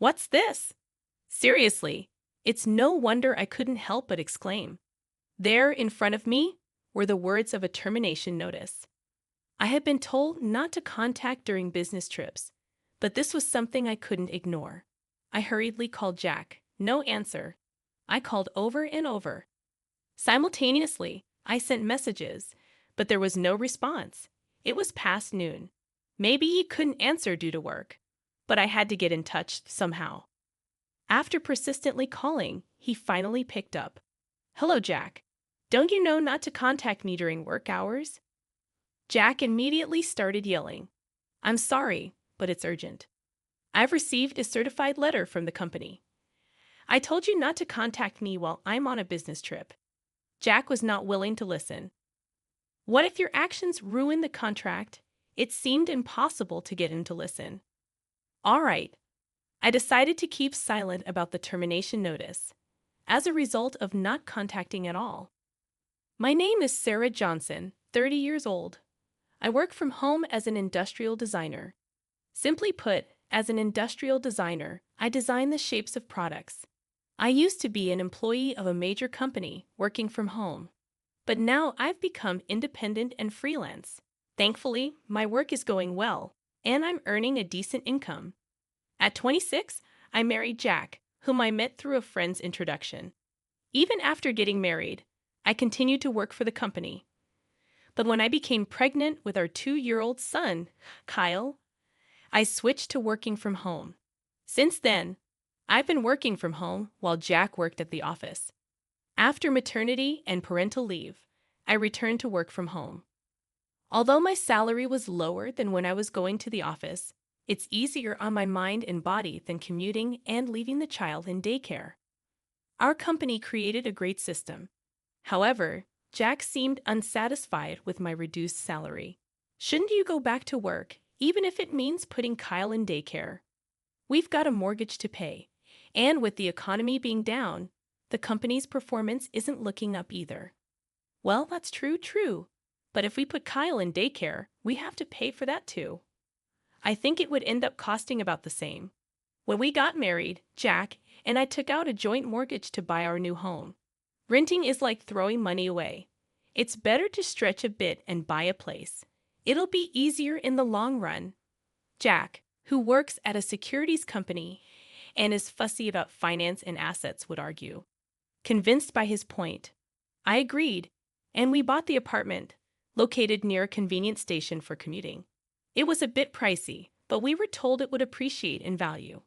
What's this? Seriously, it's no wonder I couldn't help but exclaim. There, in front of me, were the words of a termination notice. I had been told not to contact during business trips, but this was something I couldn't ignore. I hurriedly called Jack. No answer. I called over and over. Simultaneously, I sent messages, but there was no response. It was past noon. Maybe he couldn't answer due to work, but I had to get in touch somehow. After persistently calling, he finally picked up. Hello, Jack. Don't you know not to contact me during work hours? Jack immediately started yelling. I'm sorry, but it's urgent. I've received a certified letter from the company. I told you not to contact me while I'm on a business trip. Jack was not willing to listen. What if your actions ruin the contract? It seemed impossible to get him to listen. All right. I decided to keep silent about the termination notice, as a result of not contacting at all. My name is Sarah Johnson, 30 years old. I work from home as an industrial designer. Simply put, as an industrial designer, I design the shapes of products. I used to be an employee of a major company working from home, but now I've become independent and freelance. Thankfully, my work is going well, and I'm earning a decent income. At 26, I married Jack, whom I met through a friend's introduction. Even after getting married, I continued to work for the company. But when I became pregnant with our 2-year-old son, Kyle, I switched to working from home. Since then, I've been working from home while Jack worked at the office. After maternity and parental leave, I returned to work from home. Although my salary was lower than when I was going to the office, it's easier on my mind and body than commuting and leaving the child in daycare. Our company created a great system. However, Jack seemed unsatisfied with my reduced salary. Shouldn't you go back to work, even if it means putting Kyle in daycare? We've got a mortgage to pay, and with the economy being down, the company's performance isn't looking up either. Well, that's true. But if we put Kyle in daycare, we have to pay for that too. I think it would end up costing about the same. When we got married, Jack and I took out a joint mortgage to buy our new home. Renting is like throwing money away. It's better to stretch a bit and buy a place. It'll be easier in the long run. Jack, who works at a securities company and is fussy about finance and assets, would argue. Convinced by his point, I agreed, and we bought the apartment, located near a convenient station for commuting. It was a bit pricey, but we were told it would appreciate in value.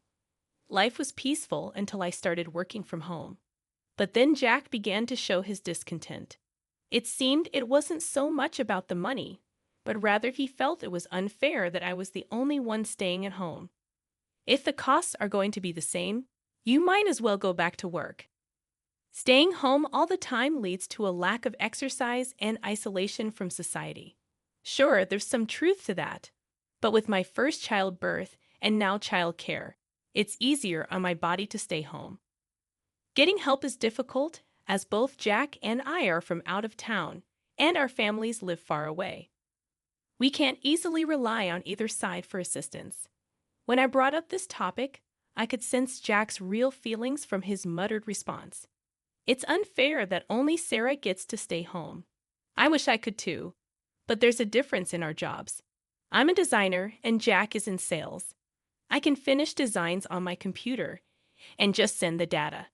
Life was peaceful until I started working from home. But then Jack began to show his discontent. It seemed it wasn't so much about the money, but rather he felt it was unfair that I was the only one staying at home. If the costs are going to be the same, you might as well go back to work. Staying home all the time leads to a lack of exercise and isolation from society. Sure, there's some truth to that, but with my first childbirth and now child care, it's easier on my body to stay home. Getting help is difficult, as both Jack and I are from out of town, and our families live far away. We can't easily rely on either side for assistance. When I brought up this topic, I could sense Jack's real feelings from his muttered response. It's unfair that only Sarah gets to stay home. I wish I could too, but there's a difference in our jobs. I'm a designer and Jack is in sales. I can finish designs on my computer and just send the data,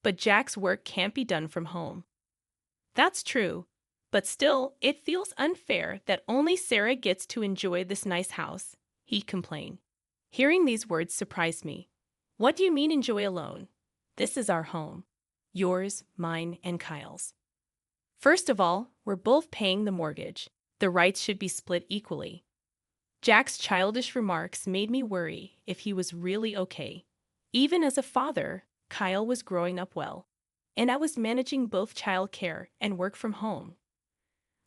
but Jack's work can't be done from home. That's true, but still, it feels unfair that only Sarah gets to enjoy this nice house, he complained. Hearing these words surprised me. What do you mean enjoy alone? This is our home. Yours, mine, and Kyle's. First of all, we're both paying the mortgage. The rights should be split equally. Jack's childish remarks made me worry if he was really okay. Even as a father, Kyle was growing up well, and I was managing both child care and work from home.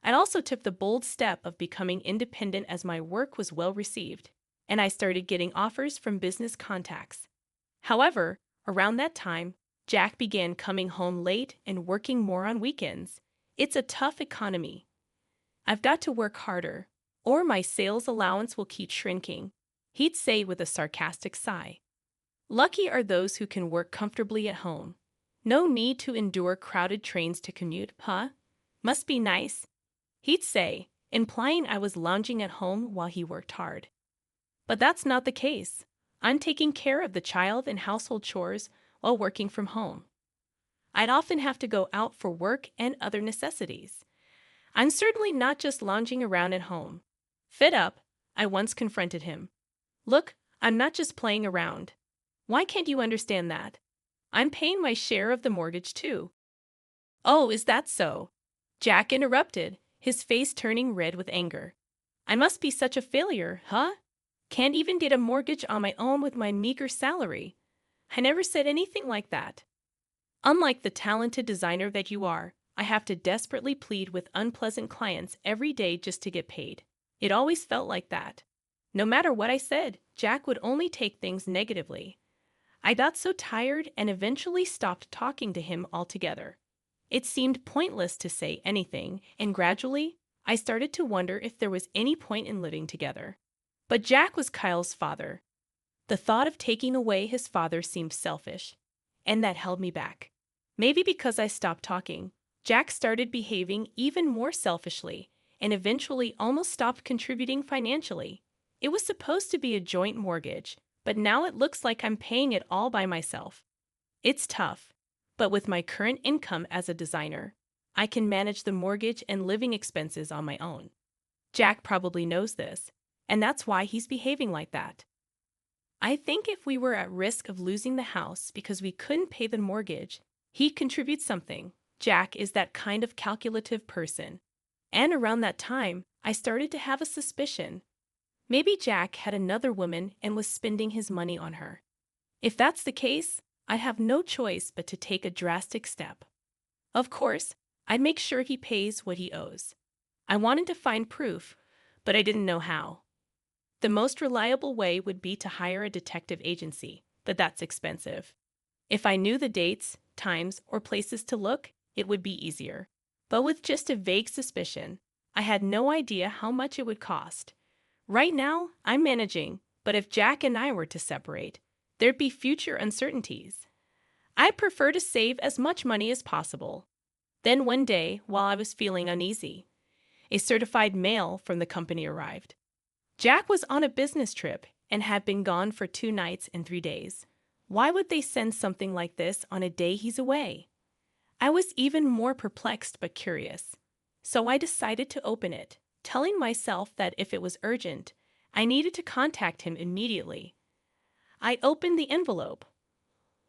I also took the bold step of becoming independent as my work was well received, and I started getting offers from business contacts. However, around that time, Jack began coming home late and working more on weekends. It's a tough economy. I've got to work harder, or my sales allowance will keep shrinking, he'd say with a sarcastic sigh. Lucky are those who can work comfortably at home. No need to endure crowded trains to commute, huh? Must be nice, he'd say, implying I was lounging at home while he worked hard. But that's not the case. I'm taking care of the child and household chores while working from home. I'd often have to go out for work and other necessities. I'm certainly not just lounging around at home. Fed up, I once confronted him. Look, I'm not just playing around. Why can't you understand that? I'm paying my share of the mortgage too. Oh, is that so? Jack interrupted, his face turning red with anger. I must be such a failure, huh? Can't even get a mortgage on my own with my meager salary. I never said anything like that. Unlike the talented designer that you are, I have to desperately plead with unpleasant clients every day just to get paid. It always felt like that. No matter what I said, Jack would only take things negatively. I got so tired and eventually stopped talking to him altogether. It seemed pointless to say anything, and gradually, I started to wonder if there was any point in living together. But Jack was Kyle's father. The thought of taking away his father seemed selfish, and that held me back. Maybe because I stopped talking, Jack started behaving even more selfishly and eventually almost stopped contributing financially. It was supposed to be a joint mortgage, but now it looks like I'm paying it all by myself. It's tough, but with my current income as a designer, I can manage the mortgage and living expenses on my own. Jack probably knows this, and that's why he's behaving like that. I think if we were at risk of losing the house because we couldn't pay the mortgage, he'd contribute something. Jack is that kind of calculative person. And around that time, I started to have a suspicion. Maybe Jack had another woman and was spending his money on her. If that's the case, I have no choice but to take a drastic step. Of course, I'd make sure he pays what he owes. I wanted to find proof, but I didn't know how. The most reliable way would be to hire a detective agency, but that's expensive. If I knew the dates, times, or places to look, it would be easier. But with just a vague suspicion, I had no idea how much it would cost. Right now, I'm managing, but if Jack and I were to separate, there'd be future uncertainties. I'd prefer to save as much money as possible. Then one day, while I was feeling uneasy, a certified mail from the company arrived. Jack was on a business trip and had been gone for 2 nights and 3 days. Why would they send something like this on a day he's away? I was even more perplexed but curious. So I decided to open it, telling myself that if it was urgent, I needed to contact him immediately. I opened the envelope.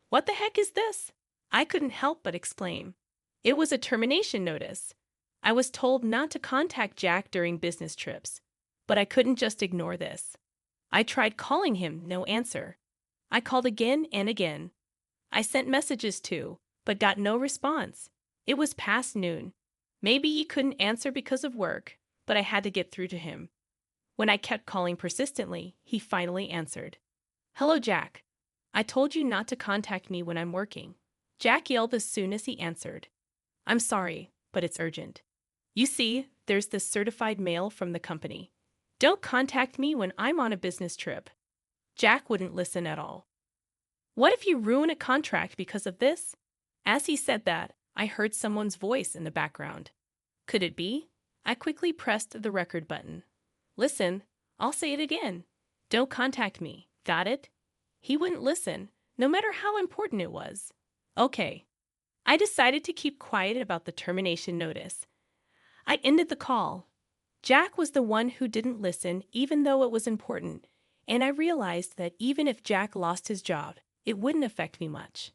What the heck is this? I couldn't help but exclaim. It was a termination notice. I was told not to contact Jack during business trips, but I couldn't just ignore this. I tried calling him, no answer. I called again and again. I sent messages too, but got no response. It was past noon. Maybe he couldn't answer because of work, but I had to get through to him. When I kept calling persistently, he finally answered. Hello, Jack. I told you not to contact me when I'm working. Jack yelled as soon as he answered. I'm sorry, but it's urgent. You see, there's this certified mail from the company. Don't contact me when I'm on a business trip. Jack wouldn't listen at all. What if you ruin a contract because of this? As he said that, I heard someone's voice in the background. Could it be? I quickly pressed the record button. Listen, I'll say it again. Don't contact me. Got it? He wouldn't listen, no matter how important it was. Okay. I decided to keep quiet about the termination notice. I ended the call. Jack was the one who didn't listen, even though it was important, and I realized that even if Jack lost his job, it wouldn't affect me much.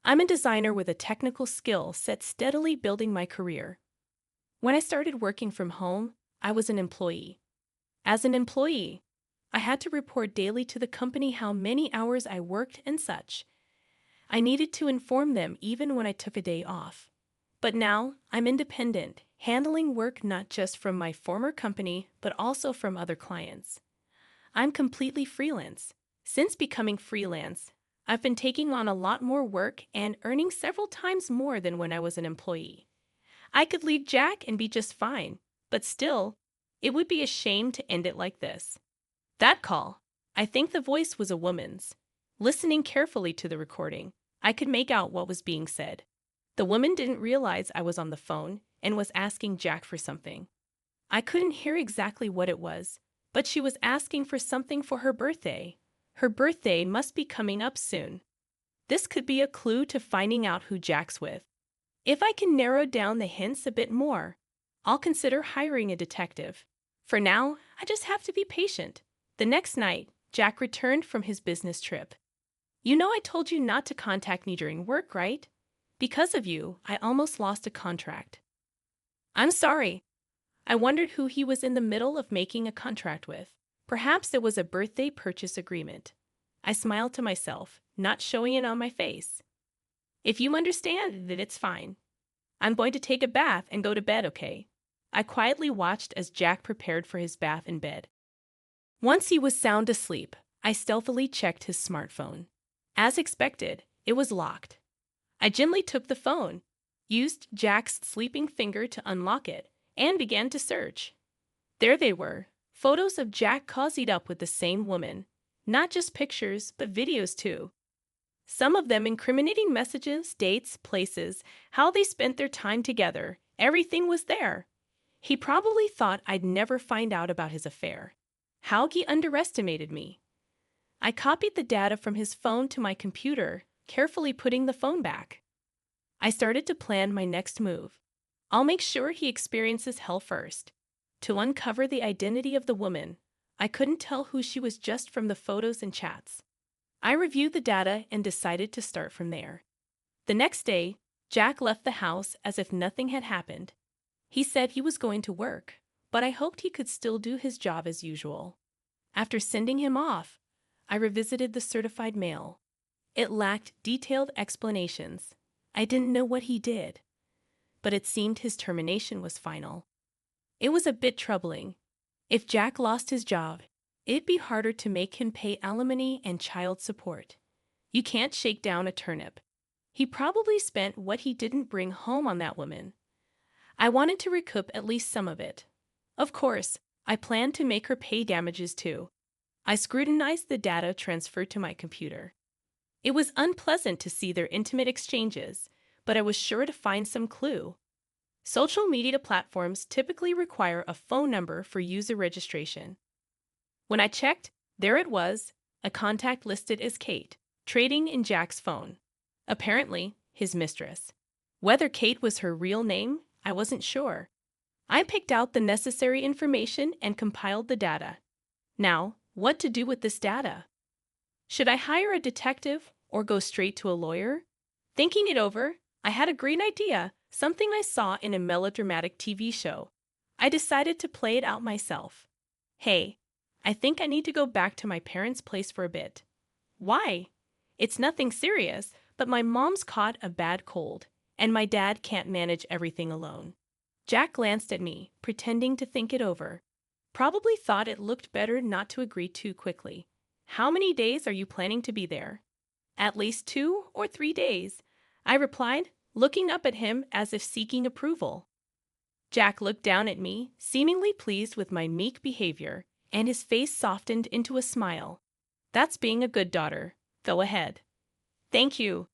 I'm a designer with a technical skill set steadily building my career. When I started working from home, I was an employee. As an employee, I had to report daily to the company how many hours I worked and such. I needed to inform them even when I took a day off. But now, I'm independent, handling work not just from my former company, but also from other clients. I'm completely freelance. Since becoming freelance, I've been taking on a lot more work and earning several times more than when I was an employee. I could leave Jack and be just fine, but still, it would be a shame to end it like this. That call, I think the voice was a woman's. Listening carefully to the recording, I could make out what was being said. The woman didn't realize I was on the phone and was asking Jack for something. I couldn't hear exactly what it was, but she was asking for something for her birthday. Her birthday must be coming up soon. This could be a clue to finding out who Jack's with. If I can narrow down the hints a bit more, I'll consider hiring a detective. For now, I just have to be patient. The next night, Jack returned from his business trip. You know I told you not to contact me during work, right? Because of you, I almost lost a contract. I'm sorry. I wondered who he was in the middle of making a contract with. Perhaps it was a birthday purchase agreement. I smiled to myself, not showing it on my face. If you understand, then it's fine. I'm going to take a bath and go to bed, okay? I quietly watched as Jack prepared for his bath in bed. Once he was sound asleep, I stealthily checked his smartphone. As expected, it was locked. I gently took the phone, used Jack's sleeping finger to unlock it, and began to search. There they were, photos of Jack cozied up with the same woman. Not just pictures, but videos too. Some of them incriminating messages, dates, places, how they spent their time together. Everything was there. He probably thought I'd never find out about his affair. How he underestimated me. I copied the data from his phone to my computer, carefully putting the phone back. I started to plan my next move. I'll make sure he experiences hell first. To uncover the identity of the woman, I couldn't tell who she was just from the photos and chats. I reviewed the data and decided to start from there. The next day, Jack left the house as if nothing had happened. He said he was going to work, but I hoped he could still do his job as usual. After sending him off, I revisited the certified mail. It lacked detailed explanations. I didn't know what he did, but it seemed his termination was final. It was a bit troubling. If Jack lost his job, it'd be harder to make him pay alimony and child support. You can't shake down a turnip. He probably spent what he didn't bring home on that woman. I wanted to recoup at least some of it. Of course, I planned to make her pay damages too. I scrutinized the data transferred to my computer. It was unpleasant to see their intimate exchanges, but I was sure to find some clue. Social media platforms typically require a phone number for user registration. When I checked, there it was, a contact listed as Kate, trading in Jack's phone. Apparently, his mistress. Whether Kate was her real name, I wasn't sure. I picked out the necessary information and compiled the data. Now, what to do with this data? Should I hire a detective or go straight to a lawyer? Thinking it over, I had a great idea, something I saw in a melodramatic TV show. I decided to play it out myself. Hey, I think I need to go back to my parents' place for a bit. Why? It's nothing serious, but my mom's caught a bad cold, and my dad can't manage everything alone. Jack glanced at me, pretending to think it over. Probably thought it looked better not to agree too quickly. How many days are you planning to be there? At least 2 or 3 days, I replied, looking up at him as if seeking approval. Jack looked down at me, seemingly pleased with my meek behavior, and his face softened into a smile. That's being a good daughter. Go ahead. Thank you.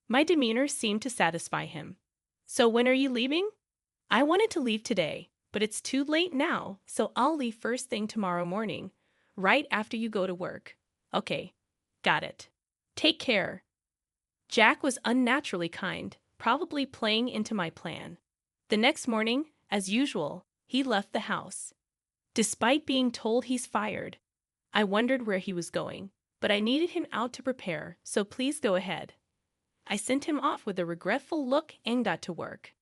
My demeanor seemed to satisfy him. So when are you leaving? I wanted to leave today, but it's too late now, so I'll leave first thing tomorrow morning, right after you go to work. Okay, got it. Take care. Jack was unnaturally kind, probably playing into my plan. The next morning, as usual, he left the house. Despite being told he's fired, I wondered where he was going, but I needed him out to prepare, so please go ahead. I sent him off with a regretful look and got to work.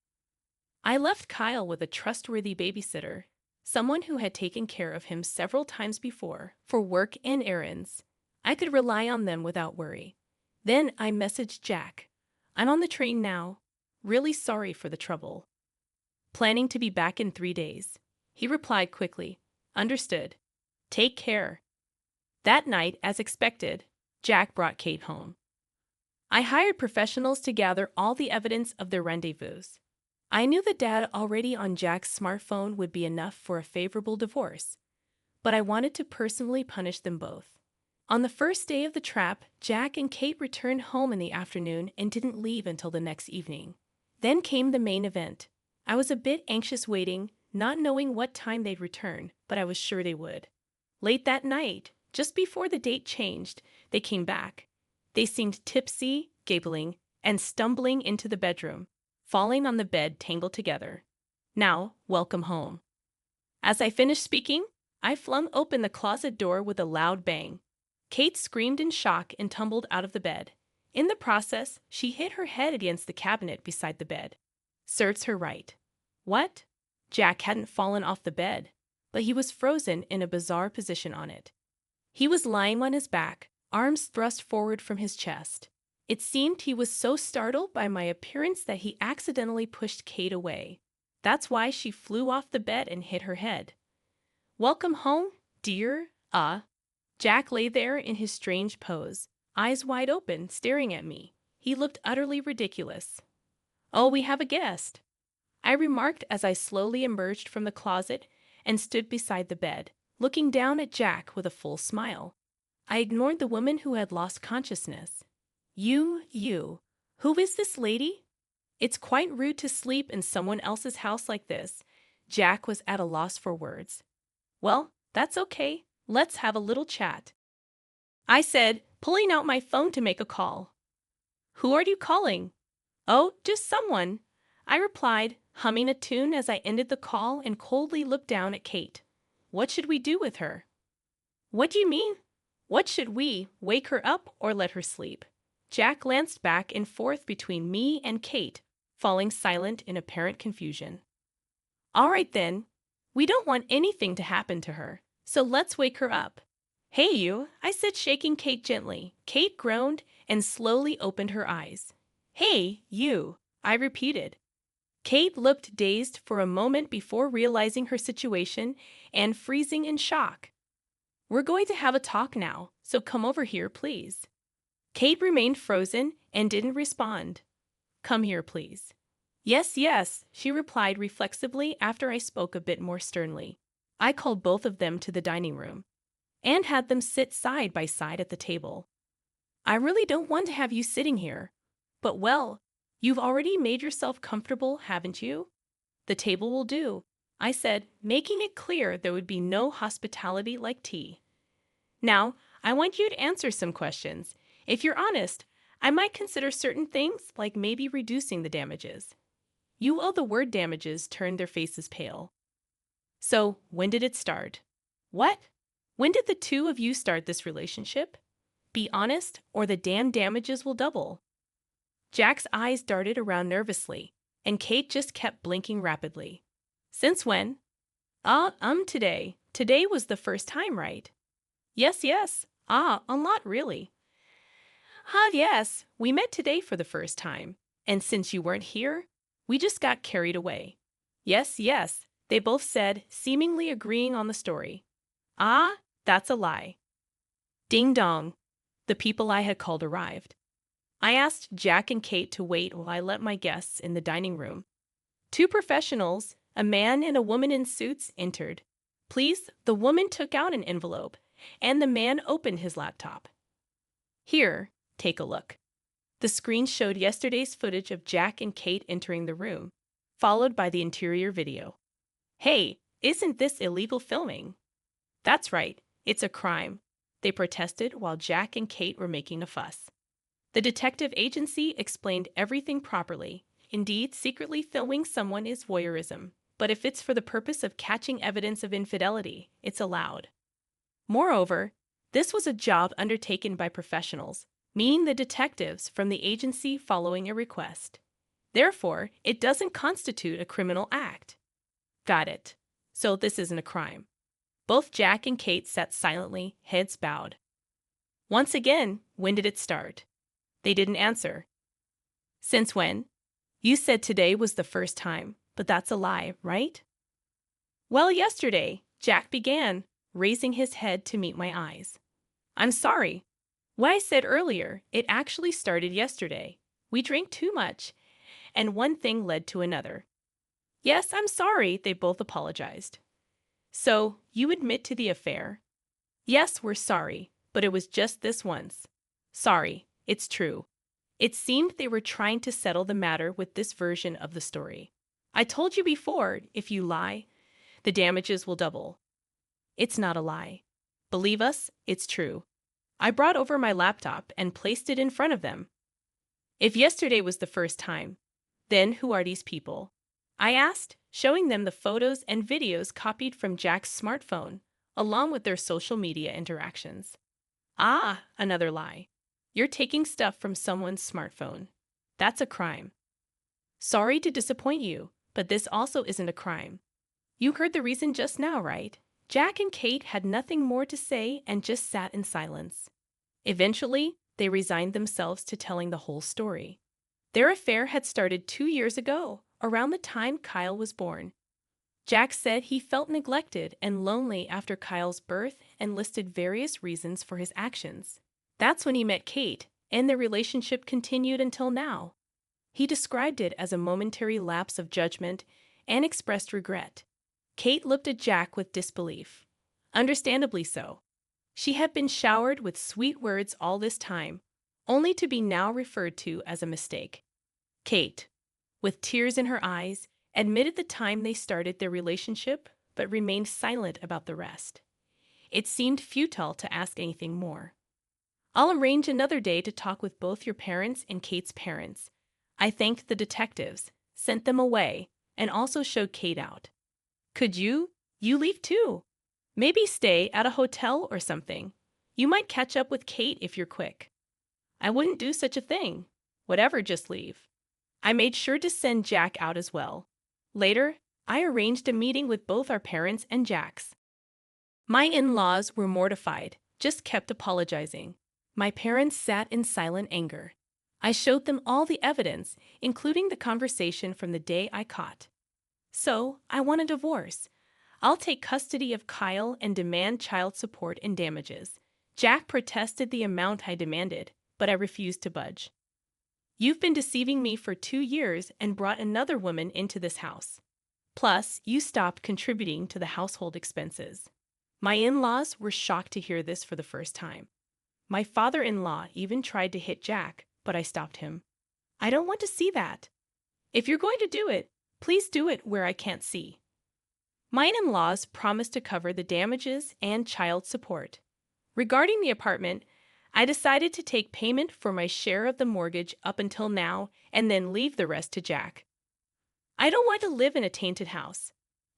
I left Kyle with a trustworthy babysitter, someone who had taken care of him several times before for work and errands. I could rely on them without worry. Then I messaged Jack. I'm on the train now. Really sorry for the trouble. Planning to be back in 3 days. He replied quickly. Understood. Take care. That night, as expected, Jack brought Kate home. I hired professionals to gather all the evidence of their rendezvous. I knew the data already on Jack's smartphone would be enough for a favorable divorce, but I wanted to personally punish them both. On the first day of the trap, Jack and Kate returned home in the afternoon and didn't leave until the next evening. Then came the main event. I was a bit anxious waiting, not knowing what time they'd return, but I was sure they would. Late that night, just before the date changed, they came back. They seemed tipsy, giggling, and stumbling into the bedroom, falling on the bed tangled together. Now, welcome home. As I finished speaking, I flung open the closet door with a loud bang. Kate screamed in shock and tumbled out of the bed. In the process, she hit her head against the cabinet beside the bed. Serves her right. What? Jack hadn't fallen off the bed, but he was frozen in a bizarre position on it. He was lying on his back, arms thrust forward from his chest. It seemed he was so startled by my appearance that he accidentally pushed Kate away. That's why she flew off the bed and hit her head. Welcome home, dear. Jack lay there in his strange pose, eyes wide open, staring at me. He looked utterly ridiculous. Oh, we have a guest, I remarked as I slowly emerged from the closet and stood beside the bed, looking down at Jack with a full smile. I ignored the woman who had lost consciousness. You, who is this lady? It's quite rude to sleep in someone else's house like this. Jack was at a loss for words. Well, that's okay. Let's have a little chat, I said, pulling out my phone to make a call. Who are you calling? Oh, just someone, I replied, humming a tune as I ended the call and coldly looked down at Kate. What should we do with her? What do you mean? What should we, wake her up or let her sleep? Jack glanced back and forth between me and Kate, falling silent in apparent confusion. All right then. We don't want anything to happen to her, so let's wake her up. Hey you, I said, shaking Kate gently. Kate groaned and slowly opened her eyes. Hey, you, I repeated. Kate looked dazed for a moment before realizing her situation and freezing in shock. We're going to have a talk now, so come over here, please. Kate remained frozen and didn't respond. Come here, please. Yes, she replied reflexively after I spoke a bit more sternly. I called both of them to the dining room and had them sit side by side at the table. I really don't want to have you sitting here, but well, you've already made yourself comfortable, haven't you? The table will do, I said, making it clear there would be no hospitality like tea. Now, I want you to answer some questions. If you're honest, I might consider certain things, like maybe reducing the damages. You will the word damages turned their faces pale. So, when did it start? What? When did the two of you start this relationship? Be honest, or the damn damages will double. Jack's eyes darted around nervously, and Kate just kept blinking rapidly. Since when? Today. Today was the first time, right? Yes. A lot, really. Yes, we met today for the first time, and since you weren't here, we just got carried away. Yes, they both said, seemingly agreeing on the story. That's a lie. Ding dong. The people I had called arrived. I asked Jack and Kate to wait while I let my guests in the dining room. Two professionals, a man and a woman in suits, entered. Please, the woman took out an envelope, and the man opened his laptop. Here, take a look. The screen showed yesterday's footage of Jack and Kate entering the room, followed by the interior video. Hey, isn't this illegal filming? That's right, it's a crime, they protested while Jack and Kate were making a fuss. The detective agency explained everything properly. Indeed, secretly filming someone is voyeurism, but if it's for the purpose of catching evidence of infidelity, it's allowed. Moreover, this was a job undertaken by professionals, meaning the detectives from the agency following a request. Therefore, it doesn't constitute a criminal act. Got it. So this isn't a crime. Both Jack and Kate sat silently, heads bowed. Once again, when did it start? They didn't answer. Since when? You said today was the first time, but that's a lie, right? Well, yesterday, Jack began, raising his head to meet my eyes. I'm sorry. What I said earlier, it actually started yesterday. We drank too much, and one thing led to another. Yes, I'm sorry, they both apologized. So, you admit to the affair? Yes, we're sorry, but it was just this once. Sorry, it's true. It seemed they were trying to settle the matter with this version of the story. I told you before, if you lie, the damages will double. It's not a lie. Believe us, it's true. I brought over my laptop and placed it in front of them. If yesterday was the first time, then who are these people? I asked, showing them the photos and videos copied from Jack's smartphone, along with their social media interactions. Ah, another lie. You're taking stuff from someone's smartphone. That's a crime. Sorry to disappoint you, but this also isn't a crime. You heard the reason just now, right? Jack and Kate had nothing more to say and just sat in silence. Eventually, they resigned themselves to telling the whole story. Their affair had started 2 years ago, around the time Kyle was born. Jack said he felt neglected and lonely after Kyle's birth and listed various reasons for his actions. That's when he met Kate, and their relationship continued until now. He described it as a momentary lapse of judgment and expressed regret. Kate looked at Jack with disbelief. Understandably so. She had been showered with sweet words all this time, only to be now referred to as a mistake. Kate, with tears in her eyes, admitted the time they started their relationship, but remained silent about the rest. It seemed futile to ask anything more. I'll arrange another day to talk with both your parents and Kate's parents. I thanked the detectives, sent them away, and also showed Kate out. Could you? You leave too. Maybe stay at a hotel or something. You might catch up with Kate if you're quick. I wouldn't do such a thing. Whatever, just leave. I made sure to send Jack out as well. Later, I arranged a meeting with both our parents and Jack's. My in-laws were mortified, just kept apologizing. My parents sat in silent anger. I showed them all the evidence, including the conversation from the day I caught. So, I want a divorce. I'll take custody of Kyle and demand child support and damages. Jack protested the amount I demanded, but I refused to budge. You've been deceiving me for 2 years and brought another woman into this house. Plus, you stopped contributing to the household expenses. My in-laws were shocked to hear this for the first time. My father-in-law even tried to hit Jack, but I stopped him. I don't want to see that. If you're going to do it, please do it where I can't see. My in-laws promised to cover the damages and child support. Regarding the apartment, I decided to take payment for my share of the mortgage up until now and then leave the rest to Jack. I don't want to live in a tainted house.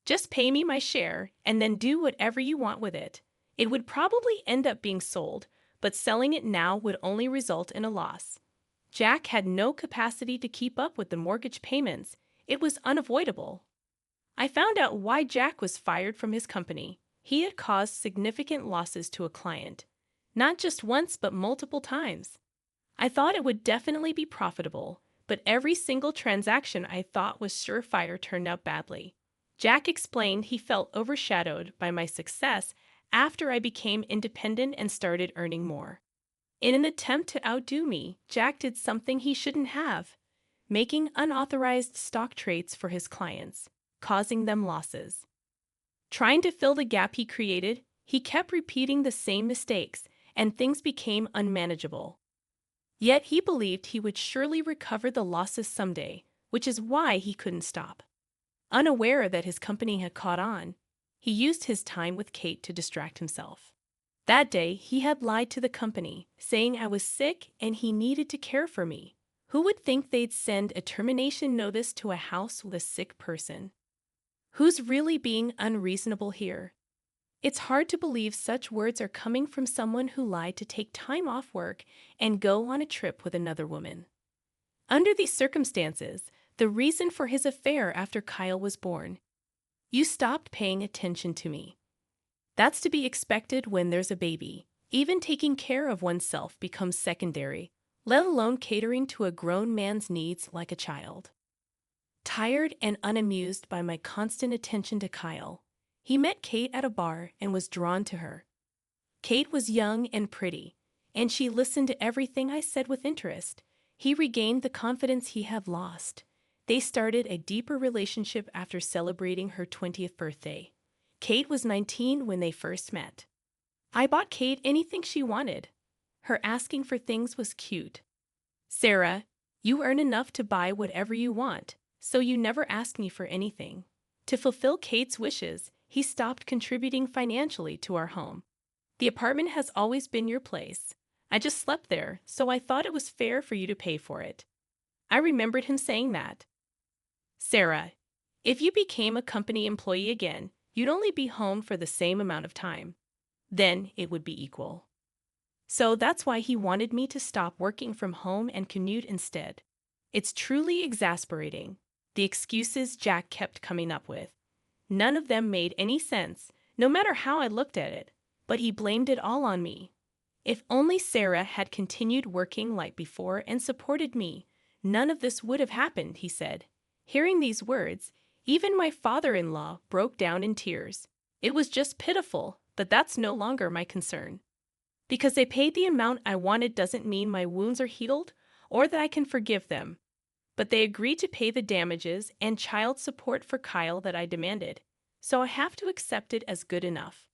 Just pay me my share and then do whatever you want with it. It would probably end up being sold, but selling it now would only result in a loss. Jack had no capacity to keep up with the mortgage payments. It was unavoidable. I found out why Jack was fired from his company. He had caused significant losses to a client. Not just once, but multiple times. I thought it would definitely be profitable, but every single transaction I thought was surefire turned out badly. Jack explained he felt overshadowed by my success after I became independent and started earning more. In an attempt to outdo me, Jack did something he shouldn't have, making unauthorized stock trades for his clients, causing them losses. Trying to fill the gap he created, he kept repeating the same mistakes, and things became unmanageable. Yet he believed he would surely recover the losses someday, which is why he couldn't stop. Unaware that his company had caught on, he used his time with Kate to distract himself. That day, he had lied to the company, saying I was sick and he needed to care for me. Who would think they'd send a termination notice to a house with a sick person? Who's really being unreasonable here? It's hard to believe such words are coming from someone who lied to take time off work and go on a trip with another woman. Under these circumstances, the reason for his affair after Kyle was born, you stopped paying attention to me. That's to be expected when there's a baby. Even taking care of oneself becomes secondary, let alone catering to a grown man's needs like a child. Tired and unamused by my constant attention to Kyle, he met Kate at a bar and was drawn to her. Kate was young and pretty, and she listened to everything I said with interest. He regained the confidence he had lost. They started a deeper relationship after celebrating her 20th birthday. Kate was 19 when they first met. I bought Kate anything she wanted. Her asking for things was cute. Sarah, you earn enough to buy whatever you want, so you never ask me for anything. To fulfill Kate's wishes, he stopped contributing financially to our home. The apartment has always been your place. I just slept there, so I thought it was fair for you to pay for it. I remembered him saying that. Sarah, if you became a company employee again, you'd only be home for the same amount of time. Then it would be equal. So that's why he wanted me to stop working from home and commute instead. It's truly exasperating, the excuses Jack kept coming up with. None of them made any sense, no matter how I looked at it, but he blamed it all on me. If only Sarah had continued working like before and supported me, none of this would have happened, he said. Hearing these words, even my father-in-law broke down in tears. It was just pitiful, but that's no longer my concern. Because they paid the amount I wanted doesn't mean my wounds are healed or that I can forgive them. But they agreed to pay the damages and child support for Kyle that I demanded, so I have to accept it as good enough.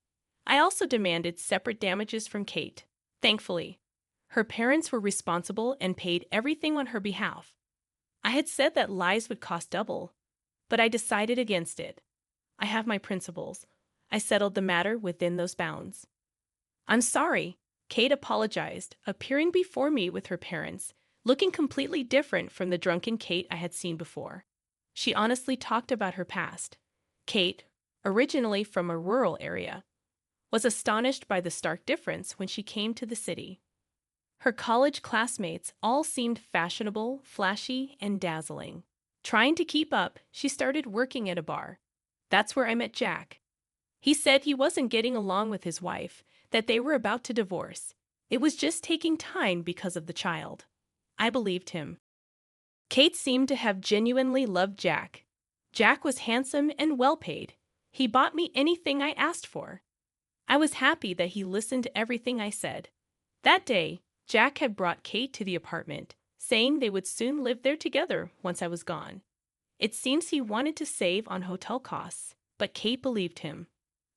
I also demanded separate damages from Kate. Thankfully, her parents were responsible and paid everything on her behalf. I had said that lies would cost double, but I decided against it. I have my principles. I settled the matter within those bounds. I'm sorry, Kate apologized, appearing before me with her parents, looking completely different from the drunken Kate I had seen before. She honestly talked about her past. Kate, originally from a rural area, was astonished by the stark difference when she came to the city. Her college classmates all seemed fashionable, flashy, and dazzling. Trying to keep up, she started working at a bar. That's where I met Jack. He said he wasn't getting along with his wife, that they were about to divorce. It was just taking time because of the child. I believed him. Kate seemed to have genuinely loved Jack. Jack was handsome and well paid. He bought me anything I asked for. I was happy that he listened to everything I said. That day, Jack had brought Kate to the apartment, saying they would soon live there together once I was gone. It seems he wanted to save on hotel costs, but Kate believed him.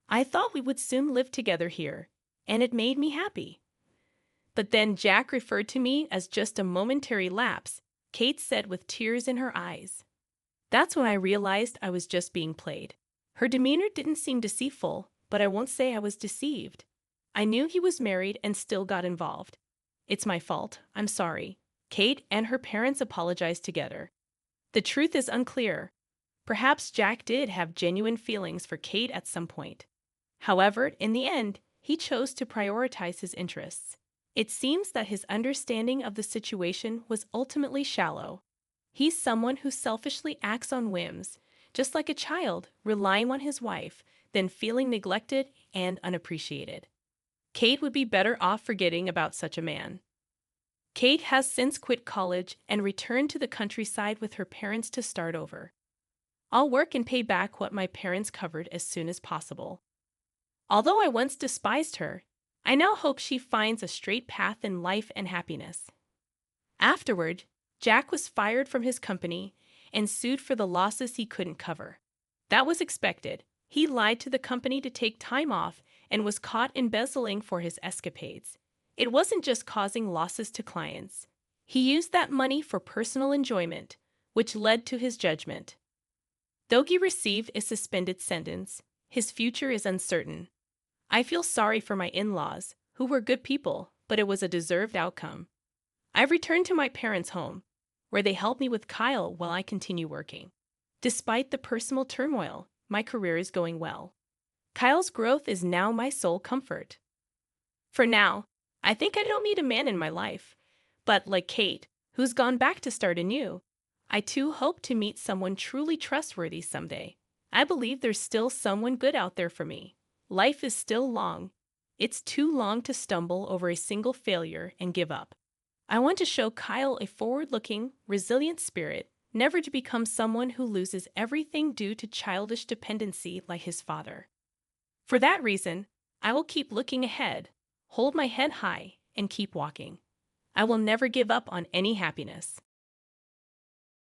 I thought we would soon live together here, and it made me happy. But then Jack referred to me as just a momentary lapse, Kate said with tears in her eyes. That's when I realized I was just being played. Her demeanor didn't seem deceitful, but I won't say I was deceived. I knew he was married and still got involved. It's my fault. I'm sorry. Kate and her parents apologized together. The truth is unclear. Perhaps Jack did have genuine feelings for Kate at some point. However, in the end, he chose to prioritize his interests. It seems that his understanding of the situation was ultimately shallow. He's someone who selfishly acts on whims, just like a child relying on his wife, then feeling neglected and unappreciated. Kate would be better off forgetting about such a man. Kate has since quit college and returned to the countryside with her parents to start over. I'll work and pay back what my parents covered as soon as possible. Although I once despised her, I now hope she finds a straight path in life and happiness. Afterward, Jack was fired from his company and sued for the losses he couldn't cover. That was expected. He lied to the company to take time off and was caught embezzling for his escapades. It wasn't just causing losses to clients. He used that money for personal enjoyment, which led to his judgment. Though he received a suspended sentence, his future is uncertain. I feel sorry for my in-laws, who were good people, but it was a deserved outcome. I've returned to my parents' home, where they help me with Kyle while I continue working. Despite the personal turmoil, my career is going well. Kyle's growth is now my sole comfort. For now, I think I don't need a man in my life, but like Kate, who's gone back to start anew, I too hope to meet someone truly trustworthy someday. I believe there's still someone good out there for me. Life is still long. It's too long to stumble over a single failure and give up. I want to show Kyle a forward-looking, resilient spirit, never to become someone who loses everything due to childish dependency like his father. For that reason, I will keep looking ahead, hold my head high, and keep walking. I will never give up on any happiness.